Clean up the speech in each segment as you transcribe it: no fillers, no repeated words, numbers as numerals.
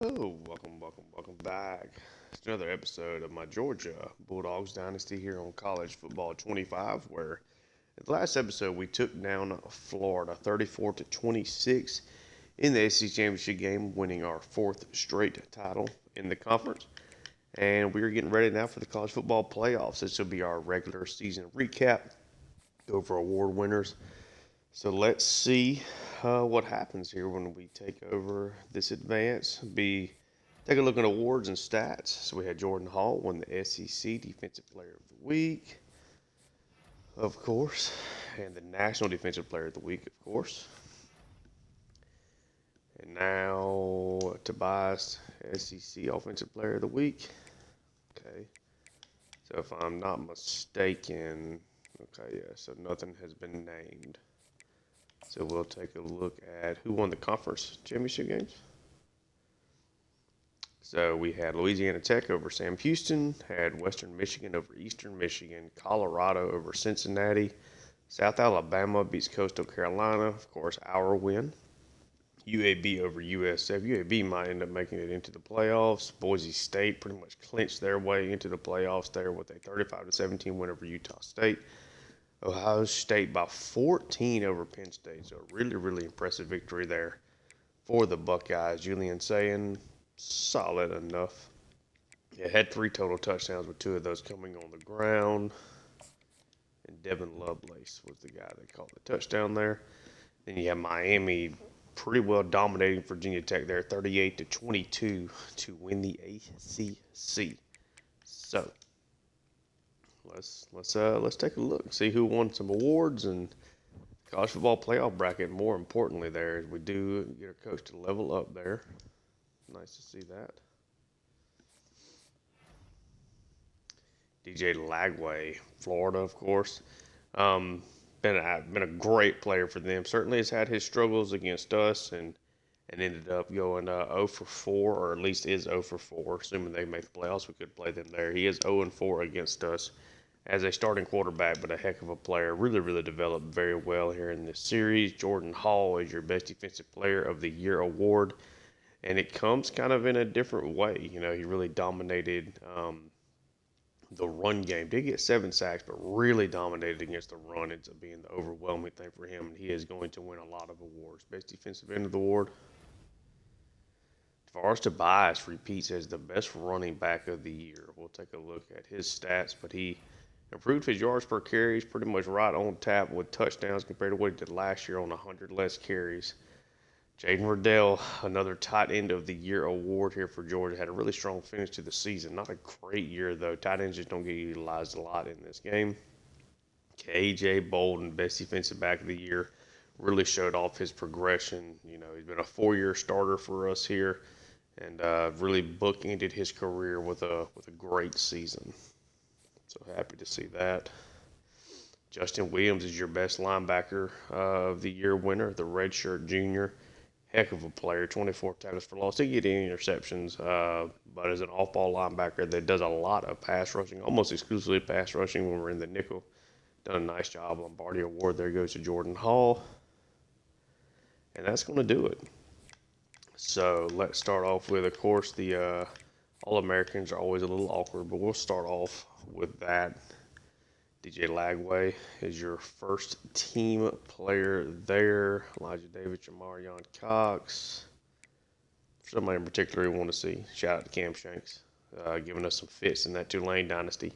Oh, welcome back. It's another episode of my Georgia Bulldogs Dynasty here on College Football 25, where in the last episode we took down Florida 34 to 26 in the SEC Championship game, winning our fourth straight title in the conference. And we are getting ready now for the college football playoffs. This will be our regular season recap, go over award winners. So let's see what happens here when we take over this advance. Take a look at awards and stats. So we had Jordan Hall won the SEC Defensive Player of the Week, of course, and the National Defensive Player of the Week, of course. And now Tobias, SEC Offensive Player of the Week. Okay. So if I'm not mistaken, okay, yeah, so nothing has been named. So we'll take a look at who won the conference championship games. So we had Louisiana Tech over Sam Houston, had Western Michigan over Eastern Michigan, Colorado over Cincinnati, South Alabama beats Coastal Carolina, of course, our win. UAB over USF. UAB might end up making it into the playoffs. Boise State pretty much clinched their way into the playoffs there with a 35-17 win over Utah State. Ohio State by 14 over Penn State. So a really, really impressive victory there for the Buckeyes. Julian saying solid enough. It had 3 total touchdowns with 2 of those coming on the ground. And Devin Lovelace was the guy that caught the touchdown there. Then you have Miami pretty well dominating Virginia Tech there, 38-22 to win the ACC. So let's take a look and see who won some awards and college football playoff bracket. More importantly, there we do get our coach to level up there. Nice to see that. DJ Lagway, Florida, of course. Been a great player for them. Certainly has had his struggles against us and ended up going 0 for 4, or at least is 0 for 4. Assuming they make the playoffs, we could play them there. He is 0 and 4 against us as a starting quarterback, but a heck of a player. Really, really developed very well here in this series. Jordan Hall is your Best Defensive Player of the Year award, and it comes kind of in a different way. You know, he really dominated the run game. Did get 7 sacks, but really dominated against the run. Ends up being the overwhelming thing for him, and he is going to win a lot of awards. Best Defensive End of the award. As Tobias repeats as the best running back of the year. We'll take a look at his stats, but he improved his yards per carry. He's pretty much right on tap with touchdowns compared to what he did last year on 100 less carries. Jaden Riddell, another tight end of the year award here for Georgia, had a really strong finish to the season. Not a great year, though. Tight ends just don't get utilized a lot in this game. KJ Bolden, best defensive back of the year, really showed off his progression. You know, he's been a 4-year starter for us here, and really bookended his career with a great season. So happy to see that. Justin Williams is your best linebacker of the year winner, the redshirt junior. Heck of a player, 24 tackles for loss. Didn't get any interceptions, but as an off-ball linebacker that does a lot of pass rushing, almost exclusively pass rushing when we're in the nickel. Done a nice job. Lombardi Award there goes to Jordan Hall. And that's going to do it. So let's start off with, of course, the All-Americans are always a little awkward, but we'll start off with that. DJ Lagway is your first team player there. Elijah David, Jamarion Cox. For somebody in particular we want to see, shout out to Cam Shanks, giving us some fits in that Tulane dynasty. As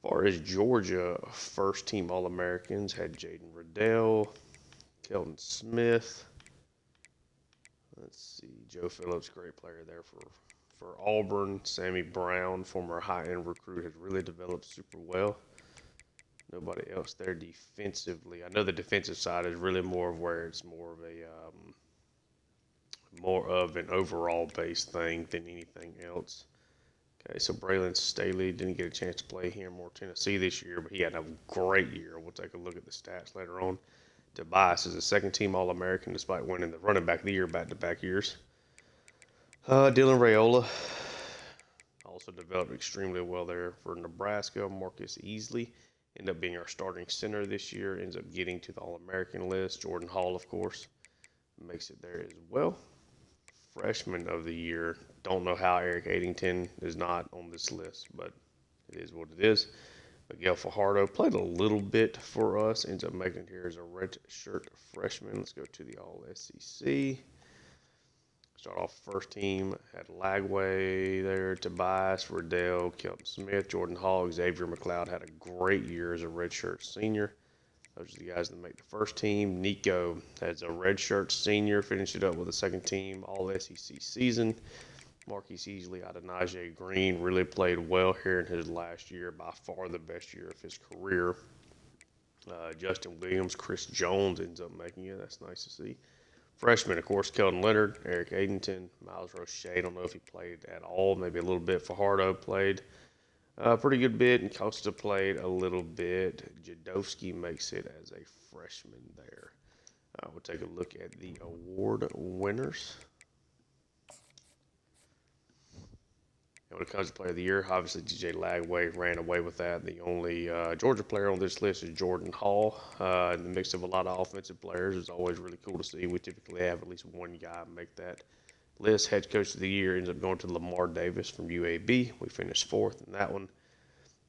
far as Georgia, first team All-Americans had Jaden Riddell, Kelton Smith. Let's see, Joe Phillips, great player there for Auburn. Sammy Brown, former high-end recruit, has really developed super well. Nobody else there defensively. I know the defensive side is really more of where it's more of an overall based thing than anything else. Okay, so Braylon Staley didn't get a chance to play here in more Tennessee this year, but he had a great year. We'll take a look at the stats later on. Tobias is a second-team All-American despite winning the running back of the year back-to-back years. Dylan Raiola also developed extremely well there for Nebraska. Marcus Easley ended up being our starting center this year, ends up getting to the All-American list. Jordan Hall, of course, makes it there as well. Freshman of the year, don't know how Eric Addington is not on this list, but it is what it is. Miguel Fajardo played a little bit for us, ends up making it here as a red shirt freshman. Let's go to the All SEC. Start off first team, had Lagway there, Tobias, Riddell, Kelton Smith, Jordan Hall, Xavier McLeod had a great year as a redshirt senior. Those are the guys that make the first team. Nico has a redshirt senior, finished it up with a second team All SEC season. Marquise Easley out of Najee Green really played well here in his last year, by far the best year of his career. Justin Williams, Chris Jones ends up making it. That's nice to see. Freshman, of course, Kelton Leonard, Eric Addington, Miles Roche. I don't know if he played at all, maybe a little bit. Fajardo played a pretty good bit, and Costa played a little bit. Jadowski makes it as a freshman there. We'll take a look at the award winners. And when it comes to Player of the Year, obviously DJ Lagway ran away with that. The only Georgia player on this list is Jordan Hall. In the mix of a lot of offensive players, it's always really cool to see. We typically have at least one guy make that list. Head coach of the year ends up going to Lamar Davis from UAB. We finished fourth in that one.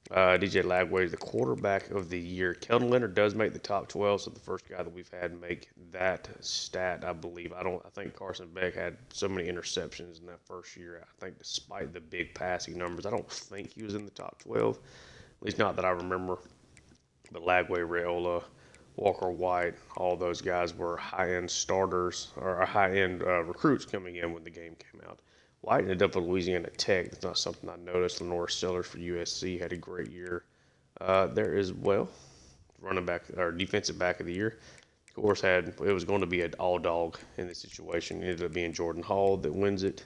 DJ Lagway is the quarterback of the year. Kelton Leonard does make the top 12, so the first guy that we've had make that stat, I believe. I think Carson Beck had so many interceptions in that first year. I think despite the big passing numbers, I don't think he was in the top 12. At least not that I remember. But Lagway, Rayola, Walker White, all those guys were high-end starters or high-end recruits coming in when the game came out. White ended up at Louisiana Tech. That's not something I noticed. Lenore Sellers for USC had a great year there as well. Running back or defensive back of the year. Of course, it was going to be an all dog in this situation. It ended up being Jordan Hall that wins it.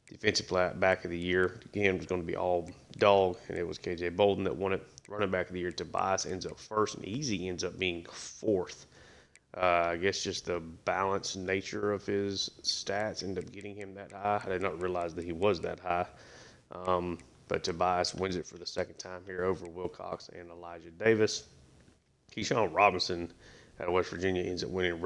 Defensive back of the year again was going to be all dog, and it was KJ Bolden that won it. Running back of the year, Tobias ends up first, and Easy ends up being fourth. I guess just the balanced nature of his stats ended up getting him that high. I did not realize that he was that high. But Tobias wins it for the second time here over Wilcox and Elijah Davis. Keyshawn Robinson out of West Virginia ends up winning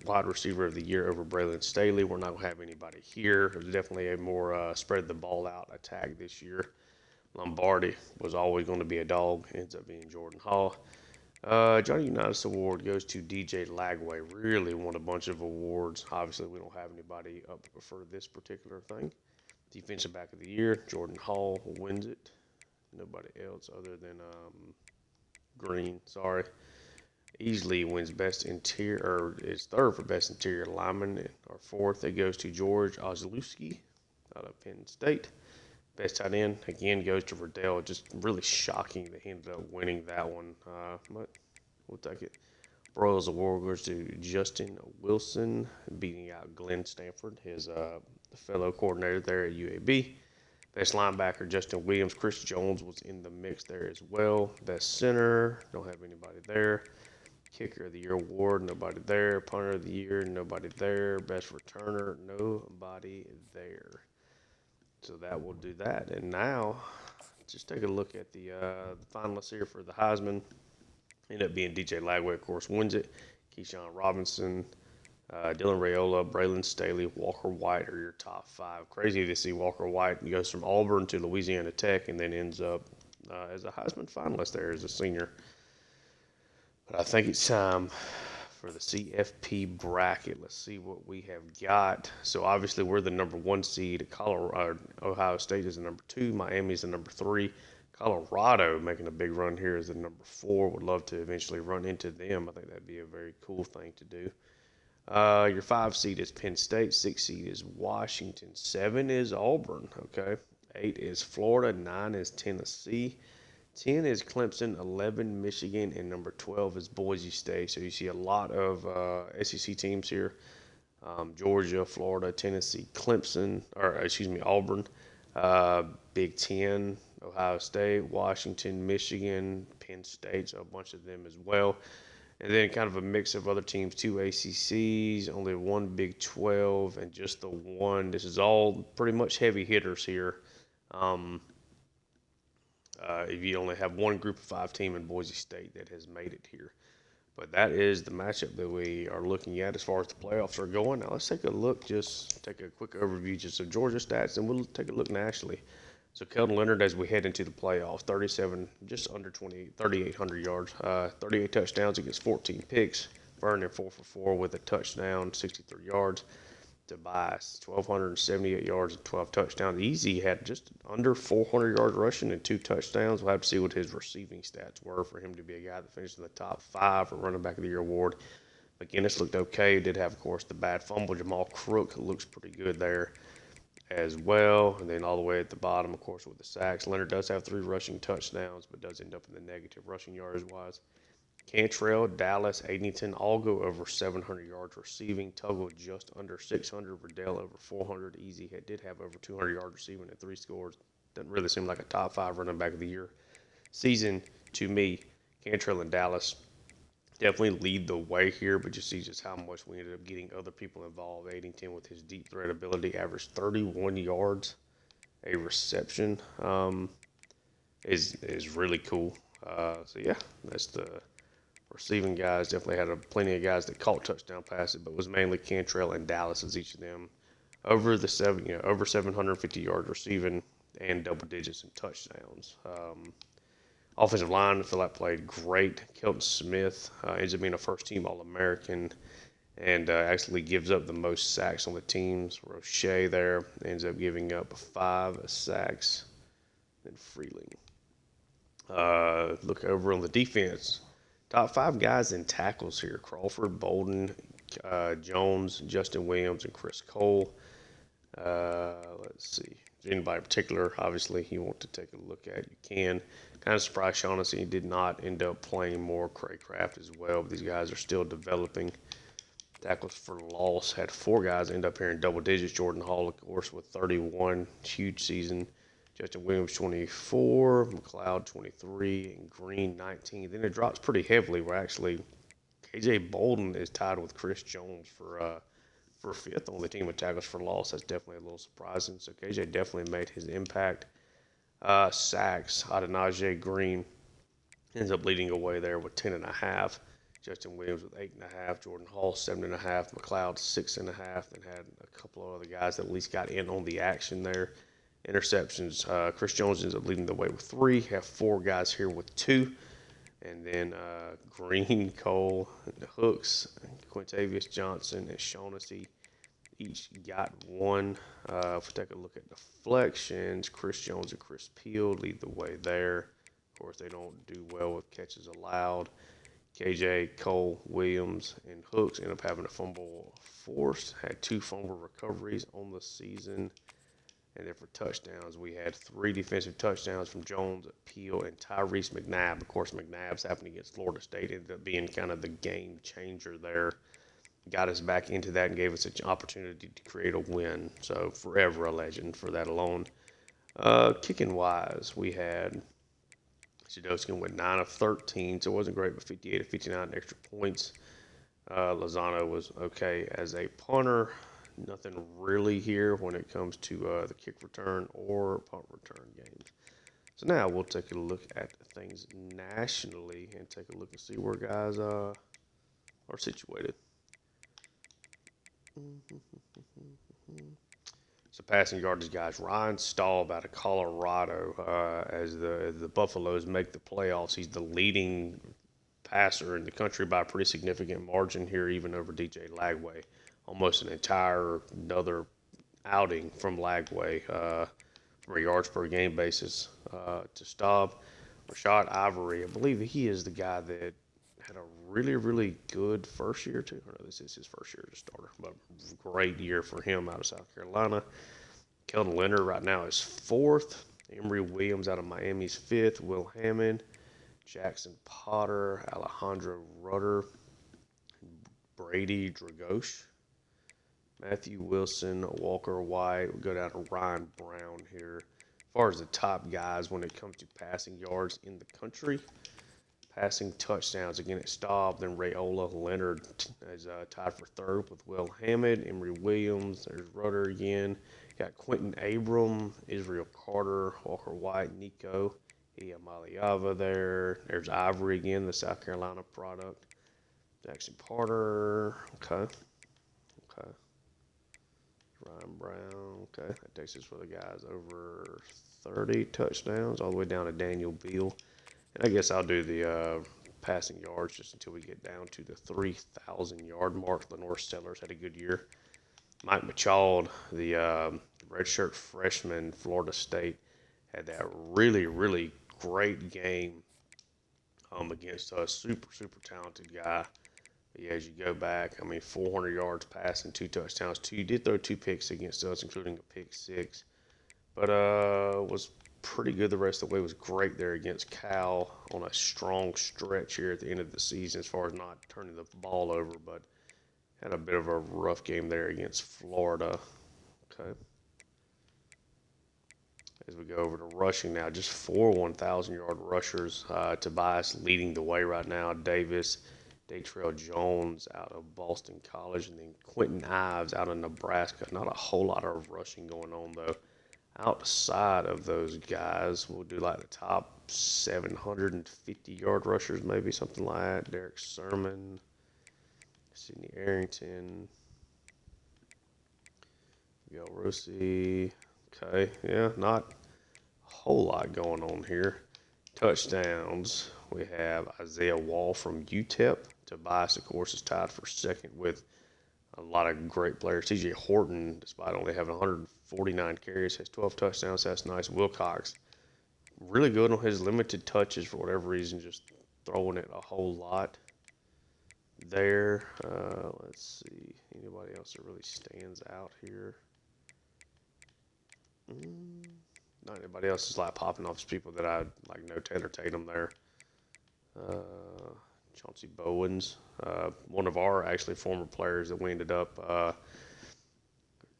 wide receiver of the year over Braylon Staley. We're not going to have anybody here. It was definitely a more spread the ball out attack this year. Lombardi was always going to be a dog. Ends up being Jordan Hall. Johnny Unitas Award goes to DJ Lagway. Really won a bunch of awards. Obviously, we don't have anybody up for this particular thing. Defensive back of the year, Jordan Hall wins it. Nobody else other than Green. Sorry. Easily wins best interior, or is third for best interior lineman. Or fourth, it goes to George Ozlewski out of Penn State. Best tight end, again, goes to Riddell. Just really shocking that he ended up winning that one. But we'll take it. Broyles Award goes to Justin Wilson, beating out Glenn Stanford, his fellow coordinator there at UAB. Best linebacker, Justin Williams. Chris Jones was in the mix there as well. Best center, don't have anybody there. Kicker of the Year award, nobody there. Punter of the Year, nobody there. Best returner, nobody there. So that will do that. And now, just take a look at the finalists here for the Heisman. Ended up being DJ Lagway, of course, wins it. Keyshawn Robinson, Dylan Rayola, Braylon Staley, Walker White are your top five. Crazy to see Walker White. He goes from Auburn to Louisiana Tech and then ends up as a Heisman finalist there as a senior. But I think it's time for the CFP bracket. Let's see what we have got. So obviously we're the number 1 seed. Ohio State is the number 2. Miami is the number 3. Colorado making a big run here is the number 4. Would love to eventually run into them. I think that'd be a very cool thing to do. Your 5 seed is Penn State. 6 seed is Washington. 7 is Auburn. Okay. 8 is Florida. 9 is Tennessee. 10 is Clemson, 11 Michigan, and number 12 is Boise State. So you see a lot of SEC teams here. Georgia, Florida, Tennessee, Auburn, Big Ten, Ohio State, Washington, Michigan, Penn State, so a bunch of them as well. And then kind of a mix of other teams, 2 ACCs, only 1 Big 12, and just the 1. This is all pretty much heavy hitters here. If you only have 1 Group of 5 team in Boise State that has made it here. But that is the matchup that we are looking at as far as the playoffs are going. Now let's take a look, just take a quick overview just of Georgia stats, and we'll take a look nationally. So Kelton Leonard, as we head into the playoffs, 37, just under 3,800 yards, 38 touchdowns against 14 picks, burning 4 for 4 with a touchdown, 63 yards. Tobias, 1,278 yards and 12 touchdowns. Easy had just under 400 yards rushing and 2 touchdowns. We'll have to see what his receiving stats were for him to be a guy that finished in the top 5 for Running Back of the Year award. McGinnis looked okay. Did have, of course, the bad fumble. Jamal Crook looks pretty good there as well. And then all the way at the bottom, of course, with the sacks. Leonard does have 3 rushing touchdowns, but does end up in the negative rushing yards-wise. Cantrell, Dallas, Addington all go over 700 yards receiving. Tuggle just under 600. Riddell over 400. Easy did have over 200 yards receiving and 3 scores. Doesn't really seem like a top 5 running back of the year season to me. Cantrell and Dallas definitely lead the way here, but you see just how much we ended up getting other people involved. Addington with his deep threat ability averaged 31 yards a reception. Is really cool. So yeah, that's the receiving guys. Definitely had plenty of guys that caught touchdown passes, but was mainly Cantrell and Dallas as each of them over over 750 yards receiving and double digits in touchdowns. Offensive line, I feel like played great. Kelton Smith ends up being a first-team All-American and actually gives up the most sacks on the teams. Roche there ends up giving up 5 sacks. Then Freeling. Look over on the defense. Top 5 guys in tackles here: Crawford, Bolden, Jones, Justin Williams, and Chris Cole. Let's see. If anybody in particular, obviously, you want to take a look at, you can. Kind of surprised Shaughnessy did not end up playing more. Craycraft as well, but these guys are still developing. Tackles for loss had 4 guys end up here in double digits. Jordan Hall, of course, with 31, huge season. Justin Williams, 24, McLeod, 23, and Green, 19. Then it drops pretty heavily. Where actually KJ Bolden is tied with Chris Jones for 5th on the team with tackles for loss. That's definitely a little surprising. So KJ definitely made his impact. Sacks, Adenaje Green ends up leading away there with 10.5. Justin Williams with 8.5. Jordan Hall, 7.5. McLeod, 6.5. And had a couple of other guys that at least got in on the action there. Interceptions, Chris Jones ends up leading the way with 3. Have 4 guys here with 2. And then Green, Cole, Hooks, Quintavious Johnson, and Shaughnessy each got 1. If we take a look at deflections, Chris Jones and Chris Peel lead the way there. Of course, they don't do well with catches allowed. KJ, Cole, Williams, and Hooks end up having a fumble forced. Had 2 fumble recoveries on the season. And then for touchdowns, we had 3 defensive touchdowns from Jones, Peel, and Tyrese McNabb. Of course, McNabb's happened against Florida State. Ended up being kind of the game changer there. Got us back into that and gave us an opportunity to create a win. So forever a legend for that alone. Kicking wise, we had Shadowskin with 9 of 13, so it wasn't great, but 58 of 59 extra points. Lozano was okay as a punter. Nothing really here when it comes to the kick return or punt return games. So now we'll take a look at things nationally and take a look and see where guys are situated. So passing yardage guys, Ryan Staub out of Colorado as the Buffaloes make the playoffs. He's the leading passer in the country by a pretty significant margin here, even over DJ Lagway. Almost an entire another outing from Lagway from a yards per game basis to Staub. Rashad Ivory, I believe he is the guy that had a really, really good first year too. No, this is his first year as a starter, but great year for him out of South Carolina. Kelton Leonard right now is 4th. Emory Williams out of Miami's 5th. Will Hammond, Jackson Potter, Alejandro Rudder, Brady Dragosh, Matthew Wilson, Walker White. We'll go down to Ryan Brown here. As far as the top guys when it comes to passing yards in the country, passing touchdowns, again at Staub, then Rayola. Leonard is tied for 3rd with Will Hammond, Emory Williams. There's Rudder again. Got Quentin Abram, Israel Carter, Walker White, Nico, Maliava there. There's Ivory again, the South Carolina product. Jackson Carter. Okay. Okay. Ryan Brown. Okay. That takes us for the guys over 30 touchdowns, all the way down to Daniel Beal. And I guess I'll do the passing yards just until we get down to the 3,000 yard mark. Lenore Sellers had a good year. Mike Machald, the redshirt freshman, Florida State, had that really, really great game against a super, super talented guy. But yeah, as you go back, I mean, 400 yards passing, 2 touchdowns. He did throw 2 picks against us, including a pick six. But was pretty good the rest of the way. Was great there against Cal on a strong stretch here at the end of the season as far as not turning the ball over. But had a bit of a rough game there against Florida. Okay. As we go over to rushing now, just 4 1,000-yard rushers. Tobias leading the way right now. Davis, Datrell Jones out of Boston College, and then Quentin Ives out of Nebraska. Not a whole lot of rushing going on, though. Outside of those guys, we'll do like the top 750-yard rushers, maybe something like that. Derek Sermon, Sidney Arrington, Miguel Rossi. Okay, yeah, not a whole lot going on here. Touchdowns, we have Isaiah Wall from UTEP. Tobias, of course, is tied for second with a lot of great players. TJ Horton, despite only having 149 carries, has 12 touchdowns. That's nice. Wilcox, really good on his limited touches for whatever reason, just throwing it a whole lot there. Let's see. Anybody else that really stands out here? Not anybody else is like popping off as people that I like. No Taylor Tatum there. Chauncey Bowens, one of our actually former players that we ended up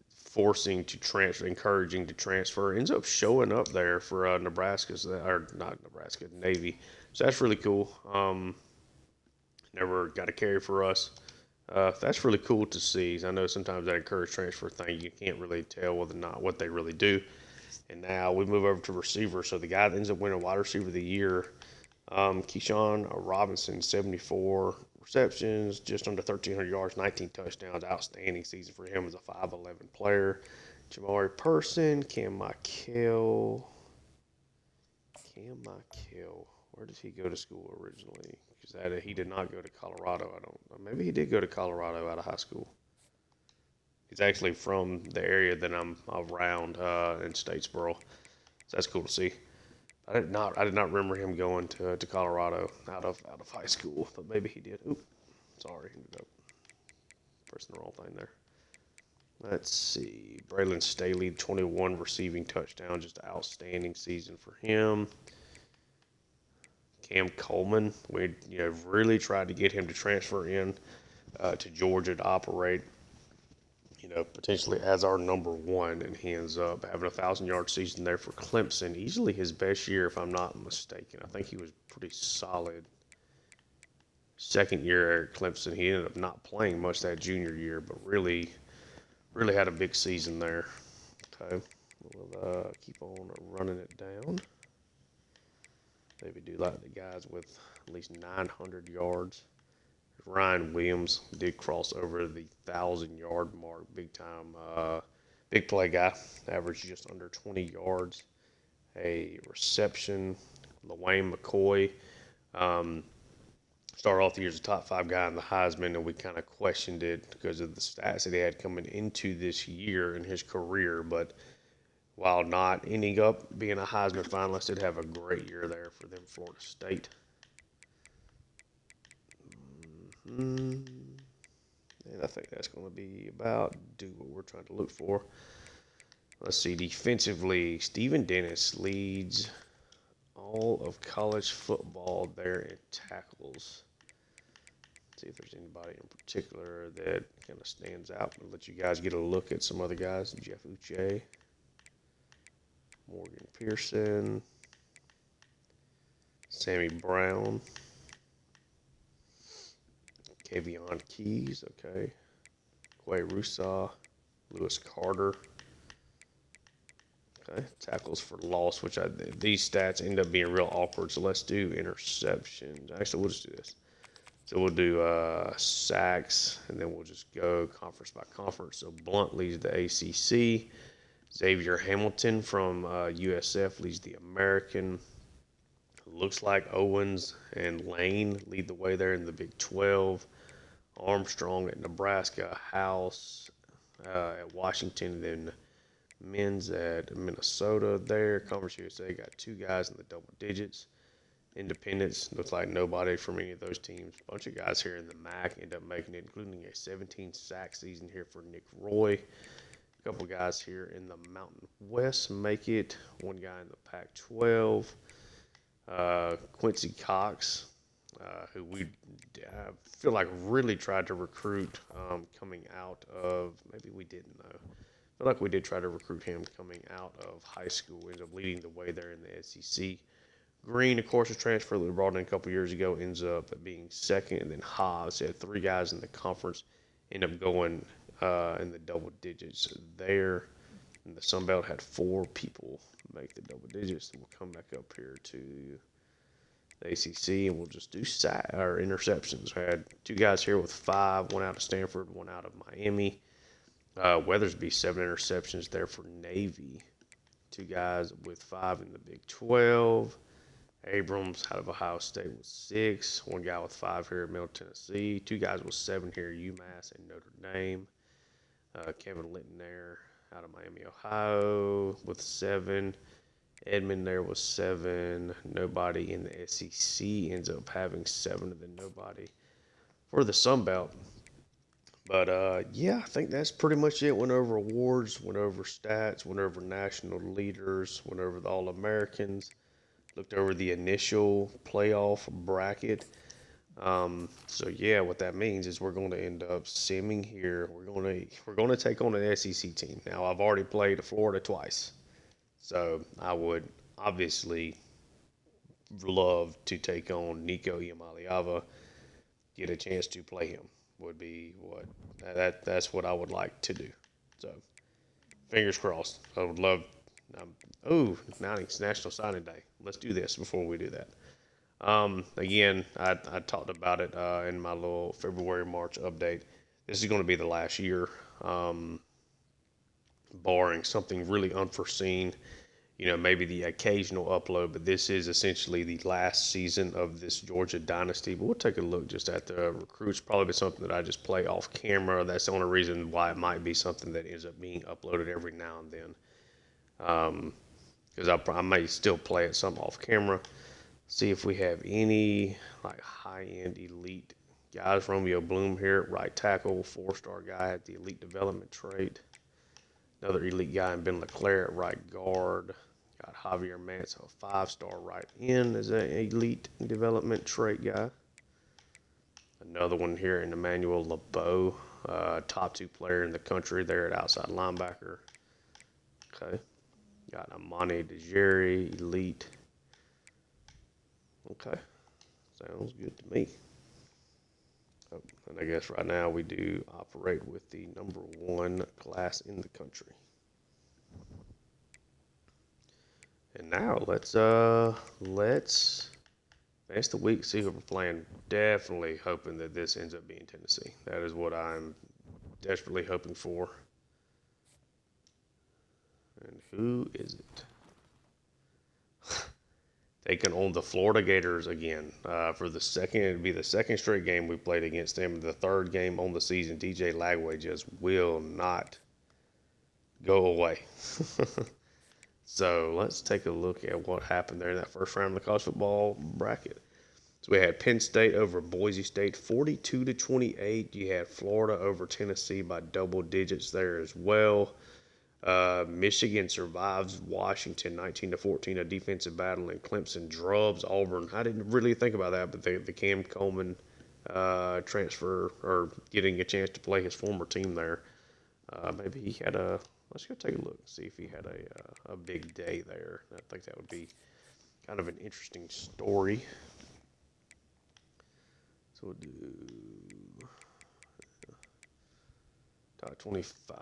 forcing to transfer, encouraging to transfer, ends up showing up there for Nebraska's, or not Nebraska, Navy. So that's really cool. Never got a carry for us. That's really cool to see. I know sometimes that encouraged transfer thing, you can't really tell whether or not what they really do. And now we move over to receiver. So the guy that ends up winning wide receiver of the year, Keyshawn Robinson, 74 receptions, just under 1,300 yards, 19 touchdowns. Outstanding season for him as a 5'11 player. Jamari Person, Cam Michael. Where did he go to school originally? Because he did not go to Colorado. I don't know. Maybe he did go to Colorado out of high school. He's actually from the area that I'm around in Statesboro. So that's cool to see. I did not remember him going to Colorado out of high school, but maybe he did. Oop, sorry, ended up pressing the wrong thing there. Let's see, Braylon Staley, 21 receiving touchdowns, just an outstanding season for him. Cam Coleman, we really tried to get him to transfer in to Georgia to operate, potentially as our number one, and he ends up having a 1,000-yard season there for Clemson. Easily his best year, if I'm not mistaken. I think he was pretty solid. Second year at Clemson, he ended up not playing much that junior year, but really had a big season there. Okay, we'll keep on running it down. Maybe do like the guys with at least 900 yards. Ryan Williams did cross over the 1,000-yard mark, big time, big play guy. Averaged just under 20 yards a reception. LaWayne McCoy started off the year as a top 5 guy in the Heisman, and we kind of questioned it because of the stats that he had coming into this year in his career. But while not ending up being a Heisman finalist, did have a great year there for them, Florida State. And I think that's going to be about do what we're trying to look for. Let's see, defensively, Stephen Dennis leads all of college football there in tackles. Let's see if there's anybody in particular that kind of stands out. I'll let you guys get a look at some other guys. Jeff Uche, Morgan Pearson, Sammy Brown, Kavion Keys, okay. Quay Rusaw, Lewis Carter. Okay, tackles for loss, which these stats end up being real awkward, so let's do interceptions. Actually, we'll just do this. So we'll do sacks, and then we'll just go conference by conference. So Blunt leads the ACC. Xavier Hamilton from USF leads the American. Looks like Owens and Lane lead the way there in the Big 12. Armstrong at Nebraska, House at Washington, then men's at Minnesota there. Conference USA got two guys in the double digits. Independence looks like nobody from any of those teams. A bunch of guys here in the MAC end up making it, including a 17 sack season here for Nick Roy. A couple guys here in the Mountain West make it. One guy in the Pac-12. Quincy Cox, who we feel like really tried to recruit coming out of, maybe we didn't know. I feel like we did try to recruit him coming out of high school. Ended up leading the way there in the SEC. Green, of course, a transfer that we brought in a couple years ago, ends up being second. And then Hobbs had three guys in the conference, end up going in the double digits there. And the Sun Belt had four people make the double digits. And we'll come back up here to the ACC, and we'll just do interceptions. We had two guys here with 5, one out of Stanford, one out of Miami. Weathersby, 7 interceptions there for Navy. Two guys with 5 in the Big 12. Abrams out of Ohio State with 6. One guy with 5 here at Middle Tennessee. Two guys with 7 here at UMass and Notre Dame. Kevin Linton there out of Miami, Ohio with 7. Edmond there was 7. Nobody in the SEC ends up having 7 and then nobody for the Sun Belt. But, yeah, I think that's pretty much it. Went over awards, went over stats, went over national leaders, went over the All-Americans, looked over the initial playoff bracket. So, yeah, what that means is we're going to end up simming here. We're going to take on an SEC team. Now, I've already played Florida twice. So I would obviously love to take on Nico Iamaleava, get a chance to play him. Would be what that's what I would like to do. So fingers crossed. I would love. Now it's National Signing Day. Let's do this before we do that. Again, I talked about it in my little February-March update. This is going to be the last year. Barring something really unforeseen, maybe the occasional upload, but this is essentially the last season of this Georgia Dynasty. But we'll take a look just at the recruits. Probably something that I just play off camera. That's the only reason why it might be something that ends up being uploaded every now and then. Because I may still play it some off camera. See if we have any like high-end elite guys. Romeo Bloom here at right tackle, 4-star guy at the elite development trait. Another elite guy in Ben LeClaire at right guard. Got Javier Mance, a 5-star right end as an elite development trait guy. Another one here in Emmanuel LeBeau, top 2 player in the country there at outside linebacker. Okay. Got Amani DeJeri, elite. Okay. Sounds good to me. Oh, and I guess right now we do operate with the number 1 class in the country. And now let's advance the week, see who we're playing. Definitely hoping that this ends up being Tennessee. That is what I'm desperately hoping for. And who is it? Taking on the Florida Gators again for the second. It'd be the second straight game we played against them. The third game on the season. DJ Lagway just will not go away. So let's take a look at what happened there in that first round of the college football bracket. So we had Penn State over Boise State, 42-28. You had Florida over Tennessee by double digits there as well. Michigan survives Washington 19-14, a defensive battle, and Clemson drubs Auburn. I didn't really think about that, but the Cam Coleman transfer or getting a chance to play his former team there. Maybe he had a. Let's go take a look and see if he had a big day there. I think that would be kind of an interesting story. So we'll do top 25.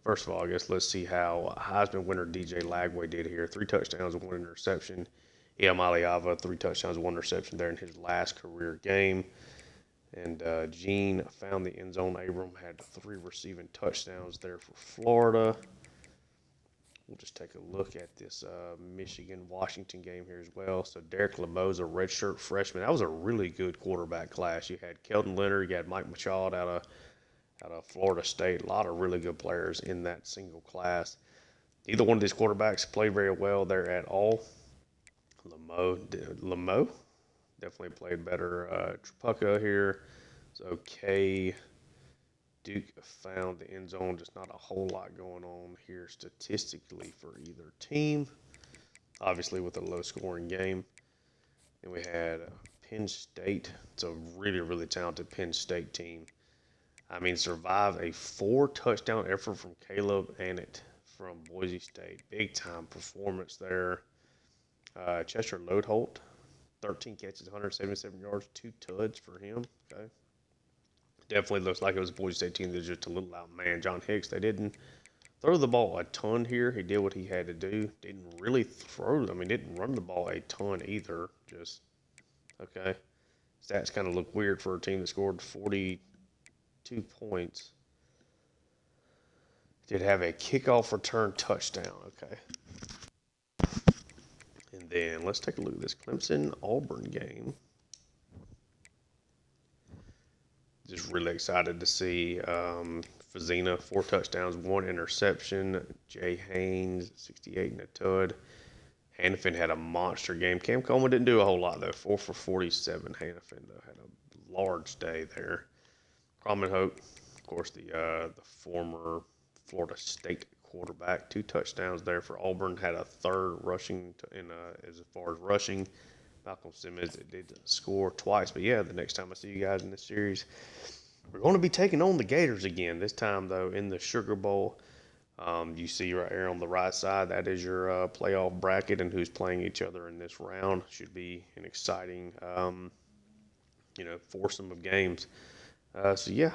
First of all, I guess let's see how Heisman winner DJ Lagway did here. 3 touchdowns and 1 interception. Iamaleava, 3 touchdowns and 1 interception there in his last career game. And Gene found the end zone. Abram had 3 receiving touchdowns there for Florida. We'll just take a look at this Michigan-Washington game here as well. So Derek LeBeau's a redshirt freshman. That was a really good quarterback class. You had Kelton Leonard, you had Mike Machado out of Florida State. A lot of really good players in that single class. Neither one of these quarterbacks played very well there at all. Lemo definitely played better. Trapucka here is okay. Duke found the end zone, just not a whole lot going on here statistically for either team. Obviously with a low-scoring game. Then we had Penn State. It's a really, really talented Penn State team. I mean, survive a 4-touchdown effort from Caleb Annett from Boise State. Big-time performance there. Chester Lodeholt, 13 catches, 177 yards, 2 tuds for him. Okay. Definitely looks like it was a Boise State team that was just a little outman. John Hicks, they didn't throw the ball a ton here. He did what he had to do. Didn't really didn't run the ball a ton either. Just, okay. Stats kind of look weird for a team that scored 42 points. Did have a kickoff return touchdown. Okay. And then let's take a look at this Clemson-Auburn game. Just really excited to see Fazina, 4 touchdowns, 1 interception. Jay Haynes, 68 and a tud. Hannafin had a monster game. Cam Coleman didn't do a whole lot, though. 4 for 47. Hannafin, though, had a large day there. Cromman Hope, of course, the former Florida State quarterback, 2 touchdowns there for Auburn. Had a 3rd rushing as far as rushing. Malcolm Simmons did score twice. But, yeah, the next time I see you guys in this series, we're going to be taking on the Gators again. This time, though, in the Sugar Bowl. You see right here on the right side, that is your playoff bracket and who's playing each other in this round. Should be an exciting, foursome of games. If you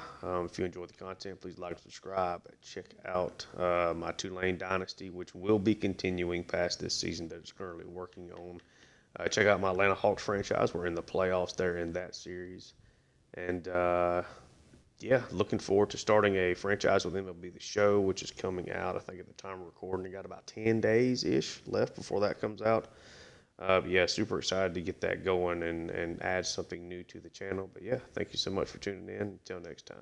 enjoyed the content, please like and subscribe. Check out my Tulane Dynasty, which will be continuing past this season that it's currently working on. Check out my Atlanta Hawks franchise. We're in the playoffs there in that series. And, looking forward to starting a franchise with MLB The Show, which is coming out, I think, at the time of recording. We got about 10 days-ish left before that comes out. Super excited to get that going and add something new to the channel. But, thank you so much for tuning in. Until next time.